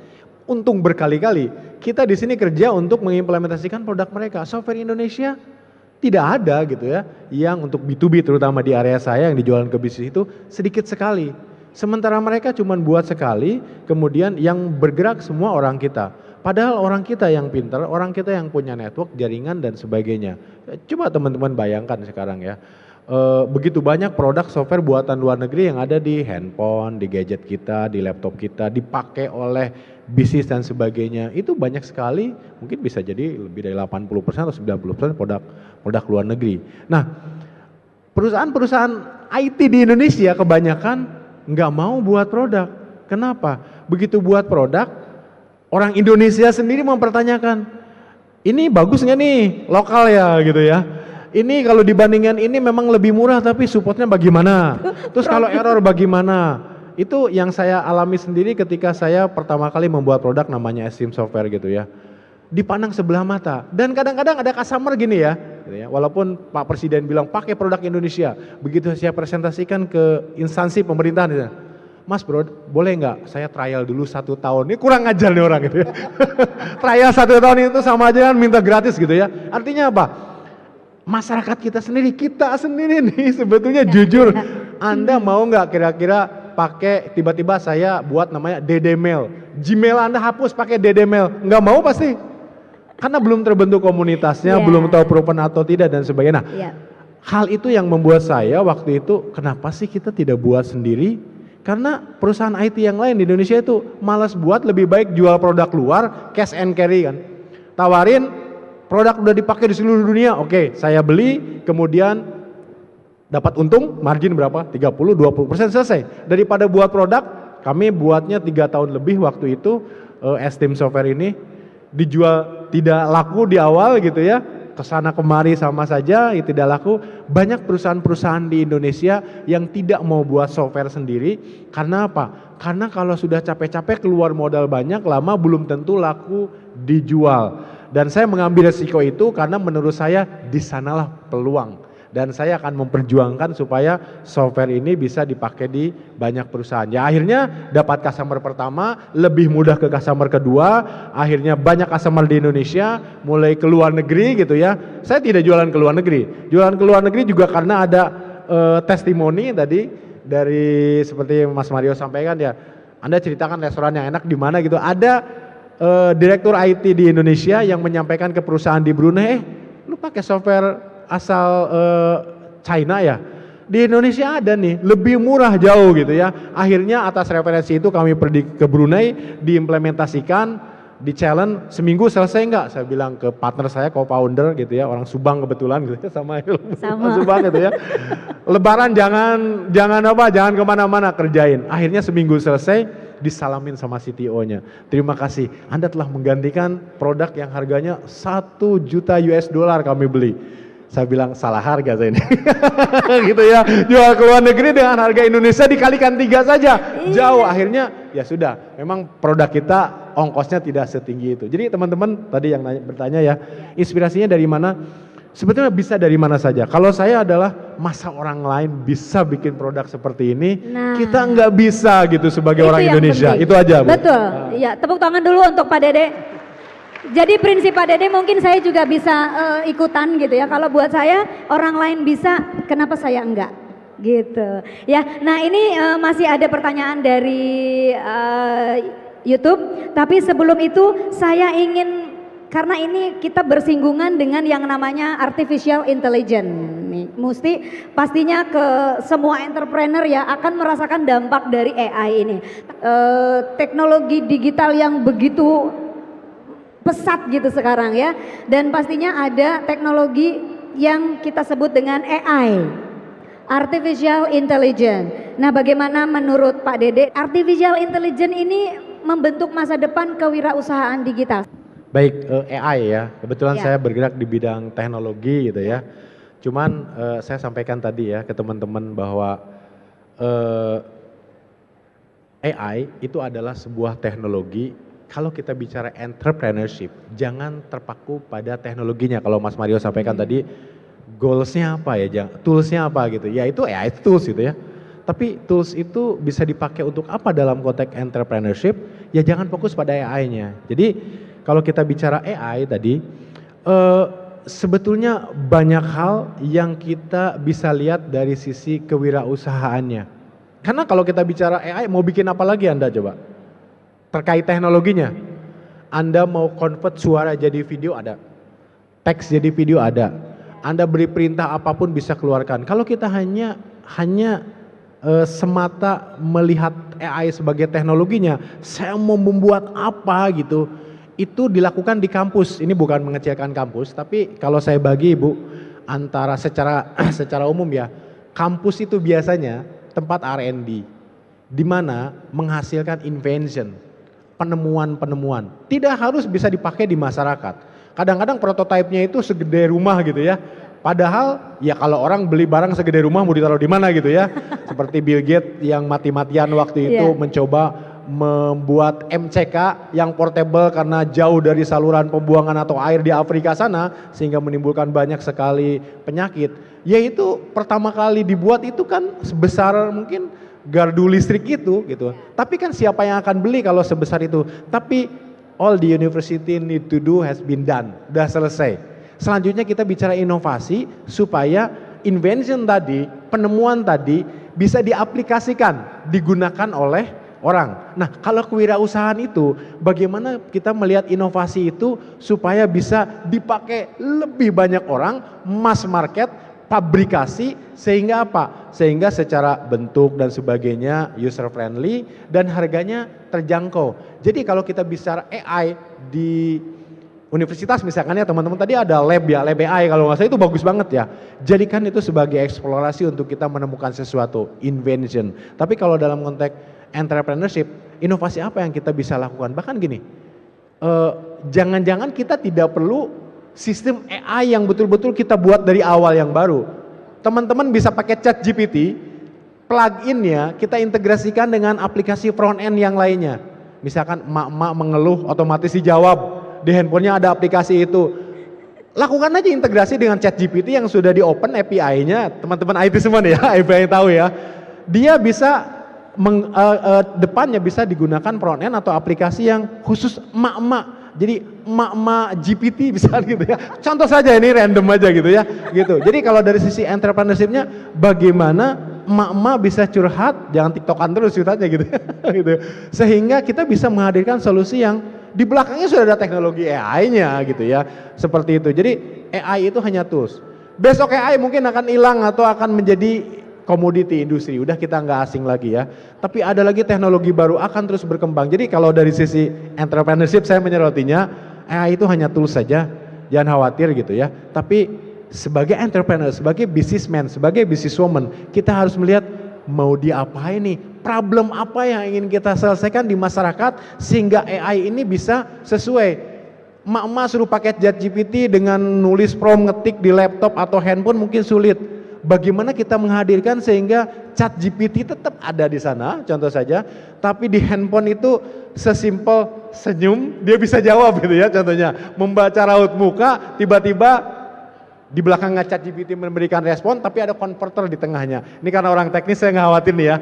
untung berkali-kali. Kita di sini kerja untuk mengimplementasikan produk mereka. Software Indonesia tidak ada gitu ya, yang untuk B2B terutama di area saya yang dijualan ke bisnis itu sedikit sekali. Sementara mereka cuma buat sekali, kemudian yang bergerak semua orang kita. Padahal orang kita yang pintar, orang kita yang punya network, jaringan dan sebagainya. Coba teman-teman bayangkan sekarang ya. Begitu banyak produk software buatan luar negeri yang ada di handphone, di gadget kita, di laptop kita, dipakai oleh bisnis dan sebagainya. Itu banyak sekali, mungkin bisa jadi lebih dari 80% atau 90% produk luar negeri. Nah, perusahaan-perusahaan IT di Indonesia kebanyakan nggak mau buat produk. Kenapa? Begitu buat produk, orang Indonesia sendiri mempertanyakan, ini bagus nggak nih, lokal ya gitu ya. Ini kalau dibandingkan ini memang lebih murah tapi supportnya bagaimana? Terus kalau error bagaimana? Itu yang saya alami sendiri ketika saya pertama kali membuat produk namanya Esteem Software gitu ya. Dipandang sebelah mata. Dan kadang-kadang ada customer gini ya, gitu ya. Walaupun Pak Presiden bilang pakai produk Indonesia, begitu saya presentasikan ke instansi pemerintahan, gitu, Mas bro, boleh nggak saya trial dulu 1 tahun? Ini kurang ajar nih orang gitu ya. Trial 1 tahun itu sama aja kan minta gratis gitu ya. Artinya apa? Masyarakat kita sendiri nih sebetulnya jujur, Anda mau nggak kira-kira pakai tiba-tiba saya buat namanya DD-mail, Gmail Anda hapus pakai DD-mail, nggak mau pasti, karena belum terbentuk komunitasnya, belum tahu proven atau tidak dan sebagainya. Nah, hal itu yang membuat saya waktu itu kenapa sih kita tidak buat sendiri? Karena perusahaan IT yang lain di Indonesia itu malas buat, lebih baik jual produk luar, cash and carry kan, tawarin produk udah dipakai di seluruh dunia, oke, saya beli, kemudian dapat untung, margin berapa? 30-20% selesai. Daripada buat produk, kami buatnya 3 tahun lebih waktu itu, Esteem Software ini dijual tidak laku di awal gitu ya, kesana kemari sama saja, itu tidak laku. Banyak perusahaan-perusahaan di Indonesia yang tidak mau buat software sendiri, karena apa? Karena kalau sudah capek-capek keluar modal banyak, lama belum tentu laku dijual. Dan saya mengambil resiko itu karena menurut saya di sanalah peluang. Dan saya akan memperjuangkan supaya software ini bisa dipakai di banyak perusahaan. Ya akhirnya dapat customer pertama, lebih mudah ke customer kedua, akhirnya banyak customer di Indonesia, mulai ke luar negeri gitu ya. Saya tidak jualan ke luar negeri. Jualan ke luar negeri juga karena ada testimoni tadi dari seperti Mas Mario sampaikan ya. Anda ceritakan restoran yang enak di mana gitu. Ada direktur IT di Indonesia yang menyampaikan ke perusahaan di Brunei, lu pakai software asal China ya? Di Indonesia ada nih, lebih murah jauh gitu ya. Akhirnya atas referensi itu kami pergi ke Brunei, diimplementasikan, di challenge seminggu selesai nggak? Saya bilang ke partner saya, co-founder gitu ya, orang Subang kebetulan gitu ya, sama Subang gitu ya. Lebaran jangan kemana-mana, kerjain. Akhirnya seminggu selesai, disalamin sama CTO-nya. Terima kasih, Anda telah menggantikan produk yang harganya 1 juta US dollar kami beli. Saya bilang salah harga saya ini. Gitu ya, jual ke luar negeri dengan harga Indonesia dikalikan 3 saja. Jauh, akhirnya ya sudah, memang produk kita ongkosnya tidak setinggi itu. Jadi teman-teman tadi yang bertanya ya, inspirasinya dari mana? Sebetulnya bisa dari mana saja. Kalau saya adalah masa orang lain bisa bikin produk seperti ini, kita nggak bisa gitu sebagai orang Indonesia. Penting. Itu aja, Bu. Betul. Ya, tepuk tangan dulu untuk Pak Dede. Jadi prinsip Pak Dede mungkin saya juga bisa ikutan gitu ya. Kalau buat saya orang lain bisa, kenapa saya enggak? Gitu. Ya. Nah, ini masih ada pertanyaan dari YouTube, tapi sebelum itu saya ingin, karena ini kita bersinggungan dengan yang namanya artificial intelligence nih, mesti pastinya ke semua entrepreneur ya akan merasakan dampak dari AI ini. Teknologi digital yang begitu pesat gitu sekarang ya, dan pastinya ada teknologi yang kita sebut dengan AI, artificial intelligence. Nah, bagaimana menurut Pak Dede artificial intelligence ini membentuk masa depan kewirausahaan digital? Baik, AI ya, kebetulan Ya. saya bergerak di bidang teknologi gitu ya. Cuman saya sampaikan tadi ya ke teman-teman bahwa AI itu adalah sebuah teknologi. Kalau kita bicara entrepreneurship, jangan terpaku pada teknologinya. Kalau Mas Mario sampaikan tadi, goalsnya apa ya, toolsnya apa gitu. Ya itu AI tools gitu ya. Tapi tools itu bisa dipakai untuk apa dalam konteks entrepreneurship? Ya jangan fokus pada AI-nya. Jadi kalau kita bicara AI tadi, sebetulnya banyak hal yang kita bisa lihat dari sisi kewirausahaannya. Karena kalau kita bicara AI, mau bikin apa lagi Anda coba? Terkait teknologinya, Anda mau convert suara jadi video ada, teks jadi video ada, Anda beri perintah apapun bisa keluarkan. Kalau kita hanya semata melihat AI sebagai teknologinya, saya mau membuat apa gitu, itu dilakukan di kampus. Ini bukan mengecilkan kampus, tapi kalau saya bagi Ibu, antara secara umum ya, kampus itu biasanya tempat R&D, di mana menghasilkan invention, penemuan-penemuan, tidak harus bisa dipakai di masyarakat. Kadang-kadang prototipenya itu segede rumah gitu ya. Padahal ya kalau orang beli barang segede rumah mau ditaruh di mana gitu ya. Seperti Bill Gates yang mati-matian waktu itu mencoba membuat MCK yang portable karena jauh dari saluran pembuangan atau air di Afrika sana sehingga menimbulkan banyak sekali penyakit. Yaitu pertama kali dibuat itu kan sebesar mungkin gardu listrik itu gitu. Tapi kan siapa yang akan beli kalau sebesar itu? Tapi all the university need to do has been done. Udah selesai. Selanjutnya kita bicara inovasi supaya invention tadi, penemuan tadi bisa diaplikasikan, digunakan oleh orang. Nah, kalau kewirausahaan itu bagaimana kita melihat inovasi itu supaya bisa dipakai lebih banyak orang, mass market, pabrikasi, sehingga apa? Sehingga secara bentuk dan sebagainya user friendly dan harganya terjangkau. Jadi kalau kita bicara AI di universitas misalkan ya teman-teman, tadi ada lab ya, lab AI kalau nggak salah itu bagus banget ya. Jadikan itu sebagai eksplorasi untuk kita menemukan sesuatu, invention. Tapi kalau dalam konteks entrepreneurship, inovasi apa yang kita bisa lakukan? Bahkan gini, jangan-jangan kita tidak perlu sistem AI yang betul-betul kita buat dari awal yang baru. Teman-teman bisa pakai ChatGPT, plug-innya kita integrasikan dengan aplikasi front end yang lainnya. Misalkan emak-emak mengeluh otomatis dijawab, di handphonenya ada aplikasi itu. Lakukan aja integrasi dengan ChatGPT yang sudah di open API-nya, teman-teman IT semua nih ya, API tahu ya. Dia bisa depannya bisa digunakan front end atau aplikasi yang khusus emak-emak. Jadi emak-emak GPT bisa gitu ya. Contoh saja ini random aja gitu ya. Gitu. Jadi kalau dari sisi entrepreneurship-nya bagaimana emak-emak bisa curhat, jangan tiktokan terus curhatnya gitu. Gitu. Sehingga kita bisa menghadirkan solusi yang di belakangnya sudah ada teknologi AI-nya gitu ya. Seperti itu. Jadi AI itu hanya tools. Besok AI mungkin akan hilang atau akan menjadi komoditi industri, udah kita nggak asing lagi ya. Tapi ada lagi teknologi baru akan terus berkembang. Jadi kalau dari sisi entrepreneurship saya menyerotinya, AI itu hanya tools saja, jangan khawatir gitu ya. Tapi sebagai entrepreneur, sebagai businessman, sebagai businesswoman, kita harus melihat mau diapain nih, problem apa yang ingin kita selesaikan di masyarakat sehingga AI ini bisa sesuai. Emak-emak suruh pakai ChatGPT dengan nulis prompt ngetik di laptop atau handphone mungkin sulit. Bagaimana kita menghadirkan sehingga ChatGPT tetap ada di sana, contoh saja, tapi di handphone itu sesimpel senyum dia bisa jawab gitu ya, contohnya membaca raut muka, tiba-tiba di belakangnya ChatGPT memberikan respon, tapi ada converter di tengahnya. Ini karena orang teknis saya nggak khawatir nih ya,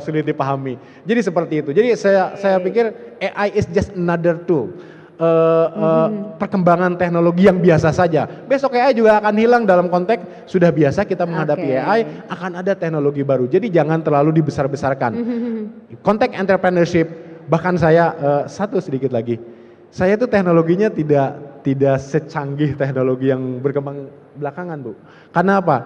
sulit dipahami. Jadi seperti itu. Jadi saya pikir AI is just another tool. Perkembangan teknologi yang biasa saja. Besok AI juga akan hilang dalam konteks sudah biasa kita menghadapi AI, akan ada teknologi baru. Jadi jangan terlalu dibesar-besarkan. Konteks entrepreneurship, bahkan saya satu sedikit lagi. Saya tuh teknologinya tidak secanggih teknologi yang berkembang belakangan, Bu. Karena apa?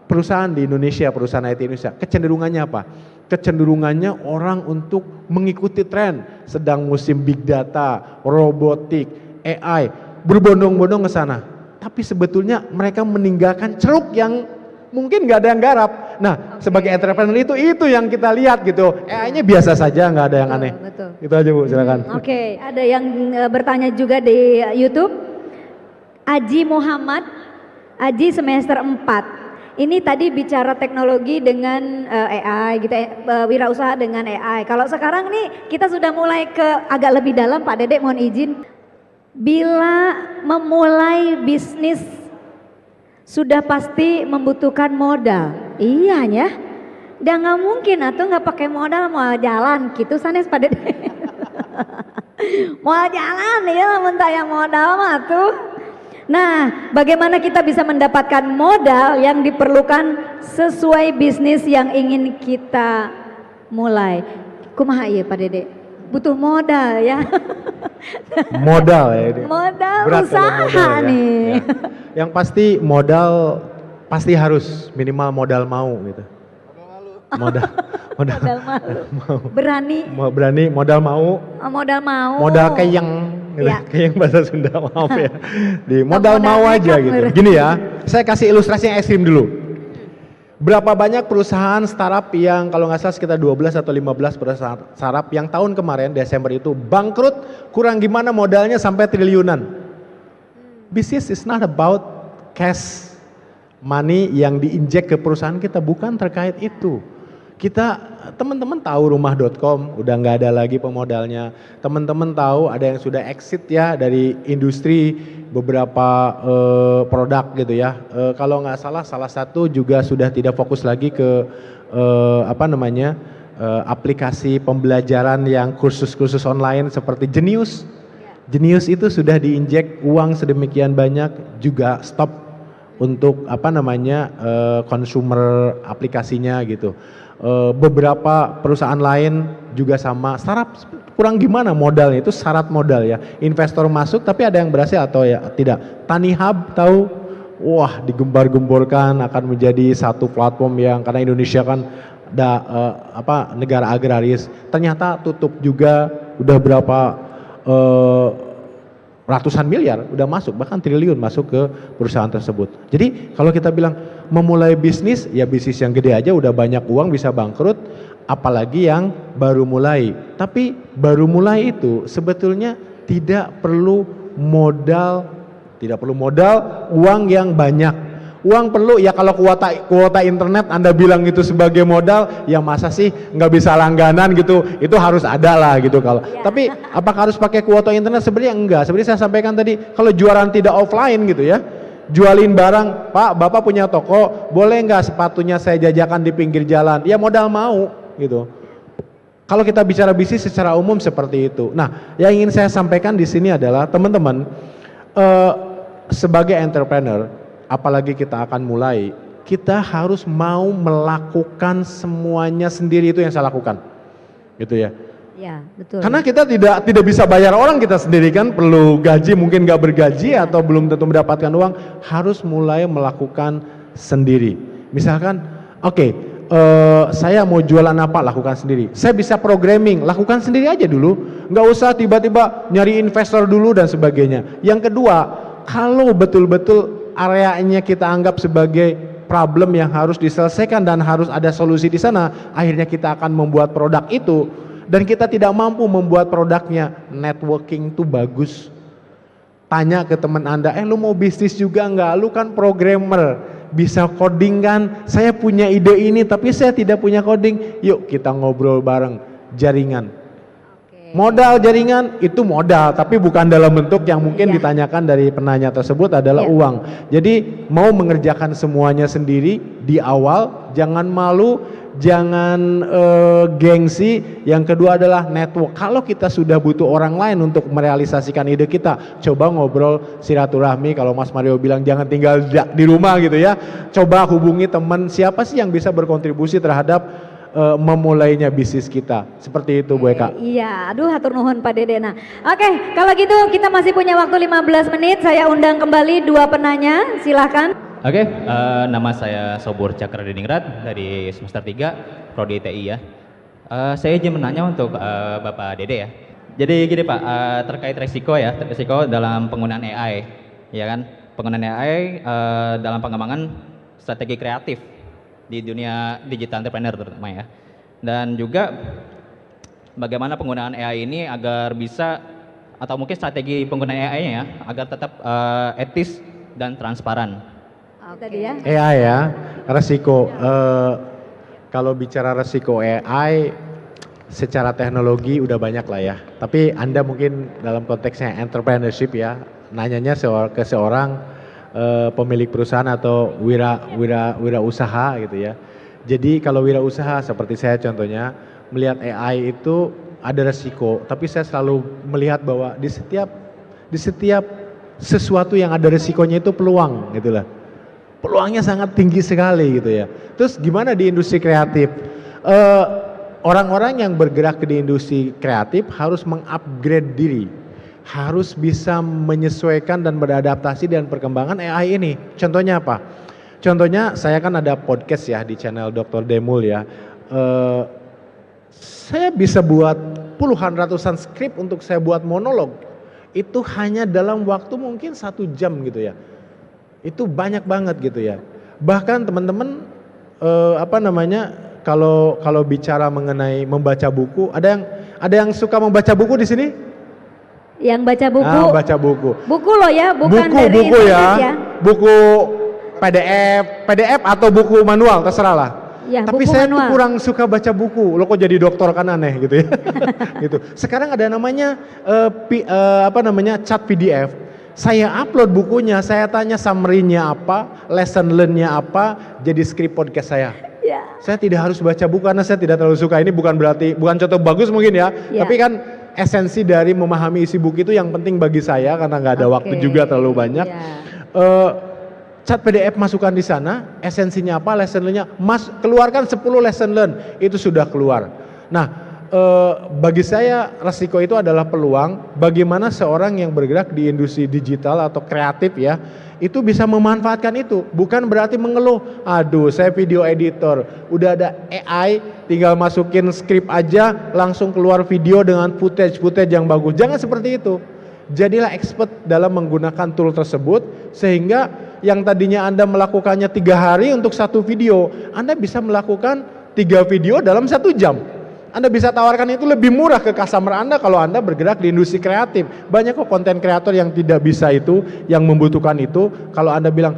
Perusahaan di Indonesia, perusahaan IT Indonesia, kecenderungannya apa? Kecenderungannya orang untuk mengikuti tren, sedang musim big data, robotik, AI, berbondong-bondong ke sana. Tapi sebetulnya mereka meninggalkan ceruk yang mungkin nggak ada yang garap. Nah, sebagai entrepreneur itu yang kita lihat gitu. AI-nya biasa saja, nggak ada yang aneh. Betul. Itu aja, Bu, silakan. Oke, ada yang bertanya juga di YouTube. Aji Muhammad, Aji semester 4. Ini tadi bicara teknologi dengan AI gitu, wirausaha dengan AI. Kalau sekarang nih kita sudah mulai ke agak lebih dalam, Pak Dedek mohon izin. Bila memulai bisnis sudah pasti membutuhkan modal. Iya ya. Udah nggak mungkin atau nggak pakai modal mau jalan gitu sanes Pak Dedek. Mau jalan ya mentah yang modal mah tuh. Nah, bagaimana kita bisa mendapatkan modal yang diperlukan sesuai bisnis yang ingin kita mulai? Kumaha ieu Pak Dede? Butuh modal ya. Modal ya ini. Modal Berat usaha modal, ya. nih. Ya. Yang pasti modal pasti harus minimal modal mau gitu. Modal Modal malu. Berani. Berani, modal mau. Modal mau. Modal keyeng. Gitu. Ya. Keyeng bahasa Sunda, maaf ya. Di modal Modal mau aja nekat, gitu. bener. Gini ya, saya kasih ilustrasi yang ekstrim dulu. Berapa banyak perusahaan startup yang kalau nggak salah sekitar 12 atau 15 perusahaan startup yang tahun kemarin Desember itu bangkrut, kurang gimana modalnya sampai triliunan. Business is not about cash money yang diinjek ke perusahaan kita, bukan terkait itu. Kita, teman-teman tahu rumah.com udah nggak ada lagi pemodalnya. Teman-teman tahu ada yang sudah exit ya dari industri beberapa produk gitu ya. Kalau nggak salah satu juga sudah tidak fokus lagi ke aplikasi pembelajaran yang kursus-kursus online seperti Genius. Genius itu sudah diinjek uang sedemikian banyak juga stop untuk consumer aplikasinya gitu. Beberapa perusahaan lain juga sama, startup kurang gimana modalnya, itu syarat modal ya, investor masuk tapi ada yang berhasil atau ya tidak. Tani Hub tahu, wah digembar-gemborkan akan menjadi satu platform yang, karena Indonesia kan ada negara agraris, ternyata tutup juga, udah berapa ratusan miliar udah masuk, bahkan triliun masuk ke perusahaan tersebut. Jadi kalau kita bilang memulai bisnis, ya bisnis yang gede aja udah banyak uang bisa bangkrut, apalagi yang baru mulai. Tapi baru mulai itu sebetulnya tidak perlu modal uang yang banyak. Uang perlu ya, kalau kuota internet Anda bilang itu sebagai modal, ya masa sih nggak bisa langganan gitu, itu harus ada lah gitu kalau. Ya. Tapi apakah harus pakai kuota internet? Sebenarnya enggak. Seperti saya sampaikan tadi, kalau jualan tidak offline gitu ya, jualin barang, Pak Bapak punya toko, boleh nggak sepatunya saya jajakan di pinggir jalan? Ya modal mau gitu. Kalau kita bicara bisnis secara umum seperti itu. Nah, yang ingin saya sampaikan di sini adalah teman-teman, sebagai entrepreneur, apalagi kita akan mulai, kita harus mau melakukan semuanya sendiri, itu yang saya lakukan, gitu ya. Ya, betul. Karena kita tidak bisa bayar orang kita sendiri kan, perlu gaji, mungkin nggak bergaji atau belum tentu mendapatkan uang, harus mulai melakukan sendiri. Misalkan, oke, saya mau jualan apa, lakukan sendiri. Saya bisa programming, lakukan sendiri aja dulu. Nggak usah tiba-tiba nyari investor dulu dan sebagainya. Yang kedua, kalau betul-betul areanya kita anggap sebagai problem yang harus diselesaikan dan harus ada solusi di sana, akhirnya kita akan membuat produk itu dan kita tidak mampu membuat produknya. Networking itu bagus. Tanya ke teman Anda, lu mau bisnis juga nggak? Lu kan programmer, bisa coding kan? Saya punya ide ini tapi saya tidak punya coding. Yuk kita ngobrol bareng. Jaringan. Modal jaringan itu modal, tapi bukan dalam bentuk yang mungkin ditanyakan dari penanya tersebut adalah uang. Jadi mau mengerjakan semuanya sendiri di awal, jangan malu, jangan gengsi. Yang kedua adalah network. Kalau kita sudah butuh orang lain untuk merealisasikan ide kita, coba ngobrol silaturahmi. Kalau Mas Mario bilang jangan tinggal di rumah gitu ya, coba hubungi teman siapa sih yang bisa berkontribusi terhadap memulainya bisnis kita. Seperti itu Bu Eka. Iya, aduh hatur nuhun Pak Dede. Nah, oke, kalau gitu kita masih punya waktu 15 menit. Saya undang kembali dua penanya, silahkan. Oke, nama saya Sobur Cakradiningrat dari semester 3 Prodi TI ya. Saya izin menanya untuk Bapak Dede ya. Jadi gini Pak, terkait resiko ya, resiko dalam penggunaan AI, ya kan? Penggunaan AI dalam pengembangan strategi kreatif di dunia digital entrepreneur terutama ya. Dan juga bagaimana penggunaan AI ini agar bisa, atau mungkin strategi penggunaan AI-nya ya, agar tetap etis dan transparan. Tadi ya. AI ya, resiko. Kalau bicara resiko AI, secara teknologi udah banyak lah ya. Tapi Anda mungkin dalam konteksnya entrepreneurship ya, nanyanya ke seorang pemilik perusahaan atau wira usaha gitu ya. Jadi kalau wira usaha seperti saya contohnya, melihat AI itu ada resiko, tapi saya selalu melihat bahwa di setiap sesuatu yang ada resikonya itu peluang gitu lah. Peluangnya sangat tinggi sekali gitu ya. Terus gimana di industri kreatif? Orang-orang yang bergerak di industri kreatif harus mengupgrade diri, harus bisa menyesuaikan dan beradaptasi dengan perkembangan AI ini. Contohnya apa? Contohnya saya kan ada podcast ya di channel Dr. Demul ya. Saya bisa buat puluhan ratusan skrip untuk saya buat monolog. Itu hanya dalam waktu mungkin 1 jam gitu ya. Itu banyak banget gitu ya. Bahkan teman-teman kalau bicara mengenai membaca buku, ada yang suka membaca buku di sini? Yang baca buku. Baca buku. Buku loh ya, bukan buku, dari buku internet ya. Buku PDF atau buku manual, terserah lah. Ya, tapi saya tuh kurang suka baca buku. Lo kok jadi dokter kan aneh gitu ya. Gitu. Sekarang ada namanya chat PDF. Saya upload bukunya, saya tanya summary-nya apa, lesson learn-nya apa, jadi skrip podcast saya. Ya. Saya tidak harus baca buku karena saya tidak terlalu suka. Ini bukan contoh bagus mungkin ya. Tapi kan esensi dari memahami isi buku itu yang penting bagi saya karena nggak ada waktu juga terlalu banyak. Chat PDF masukkan di sana, esensinya apa, lesson learn-nya, keluarkan 10 lesson learn, itu sudah keluar. Nah, bagi saya resiko itu adalah peluang. Bagaimana seorang yang bergerak di industri digital atau kreatif ya, itu bisa memanfaatkan itu. Bukan berarti mengeluh, aduh saya video editor, udah ada AI, tinggal masukin skrip aja, langsung keluar video dengan footage yang bagus. Jangan seperti itu. Jadilah expert dalam menggunakan tool tersebut, sehingga yang tadinya Anda melakukannya 3 hari untuk 1 video, Anda bisa melakukan 3 video dalam 1 jam. Anda bisa tawarkan itu lebih murah ke customer Anda kalau Anda bergerak di industri kreatif. Banyak kok konten kreator yang tidak bisa itu, yang membutuhkan itu. Kalau Anda bilang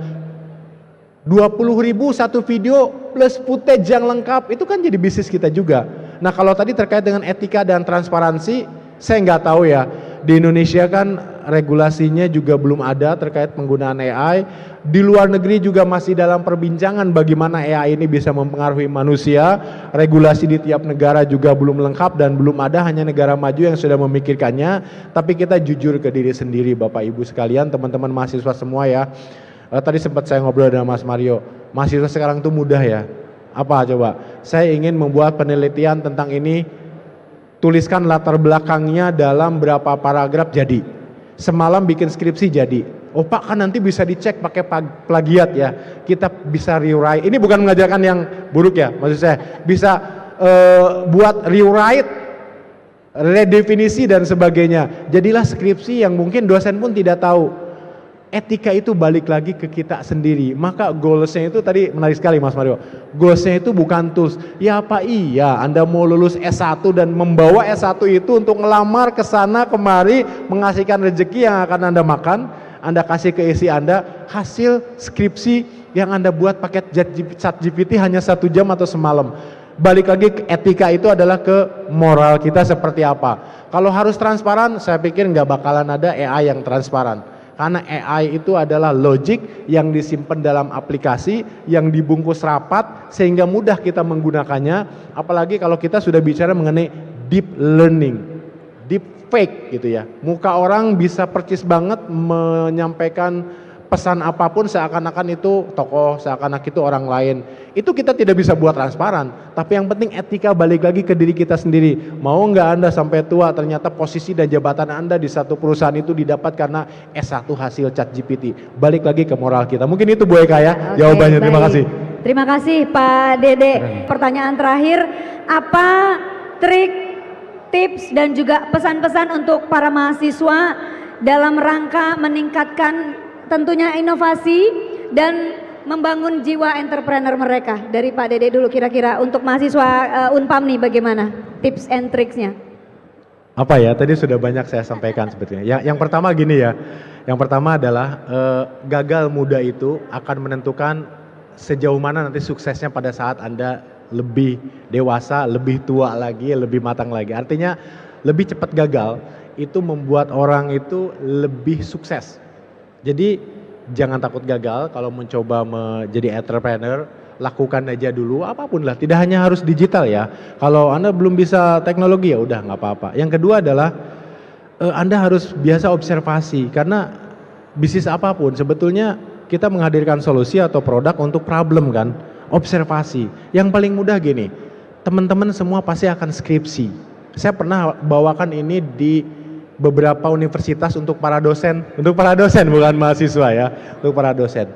20.000 1 video plus footage yang lengkap, itu kan jadi bisnis kita juga. Nah kalau tadi terkait dengan etika dan transparansi, saya nggak tahu ya. Di Indonesia kan regulasinya juga belum ada terkait penggunaan AI. Di luar negeri juga masih dalam perbincangan bagaimana AI ini bisa mempengaruhi manusia. Regulasi di tiap negara juga belum lengkap dan belum ada, hanya negara maju yang sudah memikirkannya. Tapi kita jujur ke diri sendiri Bapak Ibu sekalian, teman-teman mahasiswa semua ya. Tadi sempat saya ngobrol dengan Mas Mario, mahasiswa sekarang tuh mudah ya. Apa coba? Saya ingin membuat penelitian tentang ini, tuliskan latar belakangnya dalam berapa paragraf jadi. Semalam bikin skripsi jadi. Oh Pak, kan nanti bisa dicek pakai plagiat ya. Kita bisa rewrite. Ini bukan mengajarkan yang buruk ya, maksud saya. Bisa buat rewrite, redefinisi dan sebagainya. Jadilah skripsi yang mungkin dosen pun tidak tahu. Etika itu balik lagi ke kita sendiri. Maka goalsnya itu tadi menarik sekali Mas Mario. Goalsnya itu bukan tools. Ya apa iya Anda mau lulus S1 dan membawa S1 itu untuk ngelamar ke sana kemari, menghasilkan rezeki yang akan Anda makan, Anda kasih ke isi Anda, hasil skripsi yang Anda buat pakai ChatGPT hanya 1 jam atau semalam. Balik lagi ke etika itu adalah ke moral kita seperti apa. Kalau harus transparan, saya pikir nggak bakalan ada AI yang transparan. Karena AI itu adalah logic yang disimpan dalam aplikasi, yang dibungkus rapat sehingga mudah kita menggunakannya. Apalagi kalau kita sudah bicara mengenai deep learning, deep fake gitu ya. Muka orang bisa percis banget menyampaikan pesan apapun seakan-akan itu tokoh, seakan-akan itu orang lain. Itu kita tidak bisa buat transparan. Tapi yang penting etika balik lagi ke diri kita sendiri. Mau nggak Anda sampai tua ternyata posisi dan jabatan Anda di satu perusahaan itu didapat karena S1 hasil ChatGPT. Balik lagi ke moral kita. Mungkin itu Bu Eka ya jawabannya. Terima kasih. Terima kasih Pak Dede. Pertanyaan terakhir, apa trik, tips dan juga pesan-pesan untuk para mahasiswa dalam rangka meningkatkan tentunya inovasi dan membangun jiwa entrepreneur mereka? Dari Pak Dede dulu, kira-kira untuk mahasiswa Unpam nih bagaimana tips and tricksnya? Apa ya, tadi sudah banyak saya sampaikan sebetulnya. Yang pertama gini ya, yang pertama adalah gagal muda itu akan menentukan sejauh mana nanti suksesnya pada saat Anda lebih dewasa, lebih tua lagi, lebih matang lagi. Artinya lebih cepat gagal itu membuat orang itu lebih sukses. Jadi jangan takut gagal kalau mencoba menjadi entrepreneur, lakukan aja dulu apapun lah, tidak hanya harus digital ya. Kalau Anda belum bisa teknologi ya udah nggak apa-apa. Yang kedua adalah Anda harus biasa observasi, karena bisnis apapun sebetulnya kita menghadirkan solusi atau produk untuk problem kan. Observasi. Yang paling mudah gini, teman-teman semua pasti akan skripsi. Saya pernah bawakan ini di beberapa universitas untuk para dosen bukan mahasiswa ya, untuk para dosen.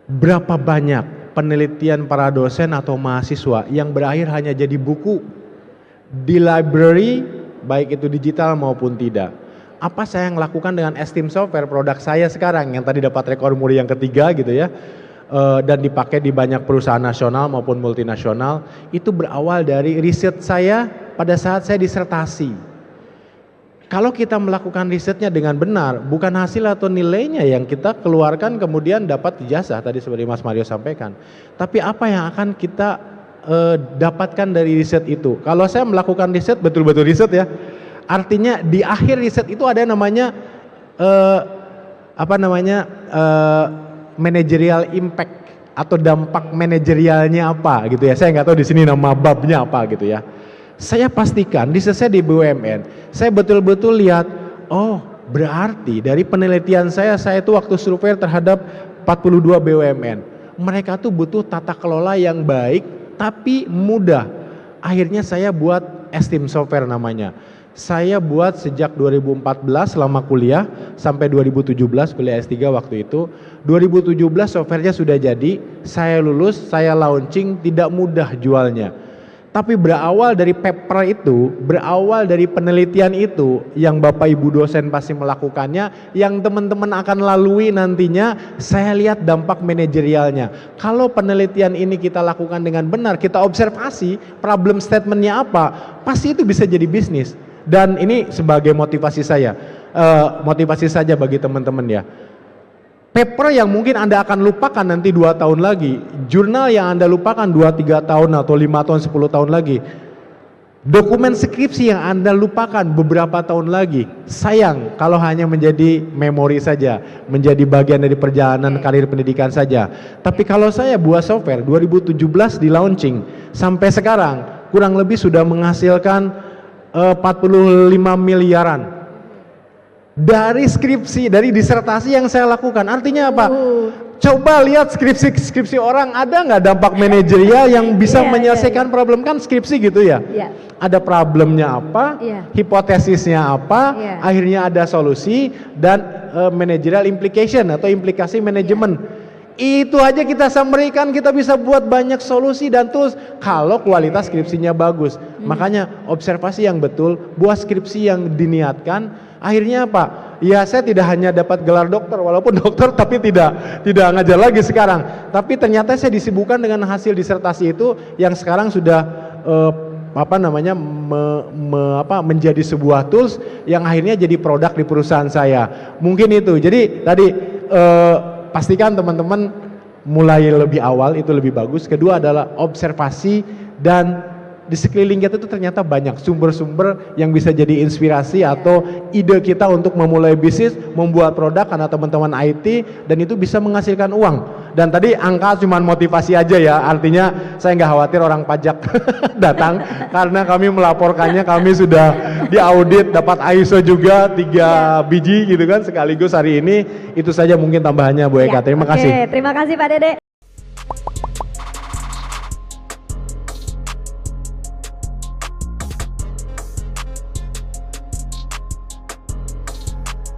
Berapa banyak penelitian para dosen atau mahasiswa yang berakhir hanya jadi buku di library, baik itu digital maupun tidak. Apa saya yang lakukan dengan Esteem Software, produk saya sekarang yang tadi dapat rekor muri yang ketiga gitu ya, dan dipakai di banyak perusahaan nasional maupun multinasional, itu berawal dari riset saya pada saat saya disertasi. Kalau kita melakukan risetnya dengan benar, bukan hasil atau nilainya yang kita keluarkan kemudian dapat ijazah tadi seperti Mas Mario sampaikan, tapi apa yang akan kita dapatkan dari riset itu. Kalau saya melakukan riset, betul-betul riset ya, artinya di akhir riset itu ada namanya managerial impact atau dampak manajerialnya apa gitu ya. Saya nggak tahu di sini nama babnya apa gitu ya. Saya pastikan di selesai di BUMN, saya betul-betul lihat, oh berarti dari penelitian saya itu waktu survei terhadap 42 BUMN, mereka tuh butuh tata kelola yang baik tapi mudah. Akhirnya saya buat Esteem Software namanya. Saya buat sejak 2014 selama kuliah sampai 2017 kuliah S3 waktu itu. 2017 softwarenya sudah jadi, saya lulus, saya launching, tidak mudah jualnya. Tapi berawal dari paper itu, berawal dari penelitian itu, yang Bapak Ibu dosen pasti melakukannya, yang teman-teman akan lalui nantinya, saya lihat dampak manajerialnya. Kalau penelitian ini kita lakukan dengan benar, kita observasi problem statementnya apa, pasti itu bisa jadi bisnis. Dan ini sebagai motivasi saya, motivasi saja bagi teman-teman ya. Paper yang mungkin Anda akan lupakan nanti 2 tahun lagi, jurnal yang Anda lupakan 2-3 tahun atau 5 tahun 10 tahun lagi, dokumen skripsi yang Anda lupakan beberapa tahun lagi, sayang kalau hanya menjadi memori saja, menjadi bagian dari perjalanan karir pendidikan saja. Tapi kalau saya buat software 2017 di launching sampai sekarang kurang lebih sudah menghasilkan 45 miliaran dari skripsi, dari disertasi yang saya lakukan. Artinya apa? Coba lihat skripsi orang, ada nggak dampak manajerial yang bisa Iya, menyelesaikan problem, kan skripsi gitu ya? Iya. Ada problemnya apa, Iya. hipotesisnya apa, Iya. akhirnya ada solusi dan managerial implication atau implikasi manajemen. Itu aja kita summary-kan, kita bisa buat banyak solusi dan tools kalau kualitas skripsinya bagus. Makanya observasi yang betul, buat skripsi yang diniatkan, akhirnya apa? Ya saya tidak hanya dapat gelar dokter, walaupun dokter tapi tidak ngajar lagi sekarang. Tapi ternyata saya disibukkan dengan hasil disertasi itu yang sekarang sudah menjadi sebuah tools yang akhirnya jadi produk di perusahaan saya. Mungkin itu. Jadi tadi pastikan teman-teman mulai lebih awal, itu lebih bagus. Kedua adalah observasi, dan di sekeliling kita itu ternyata banyak sumber-sumber yang bisa jadi inspirasi atau ide kita untuk memulai bisnis, membuat produk karena teman-teman IT, dan itu bisa menghasilkan uang. Dan tadi angka cuma motivasi aja ya, artinya saya nggak khawatir orang pajak datang karena kami melaporkannya, kami sudah diaudit, dapat ISO juga 3 biji gitu kan sekaligus hari ini. Itu saja mungkin tambahannya Bu Eka. Terima kasih. Oke, terima kasih Pak Dede.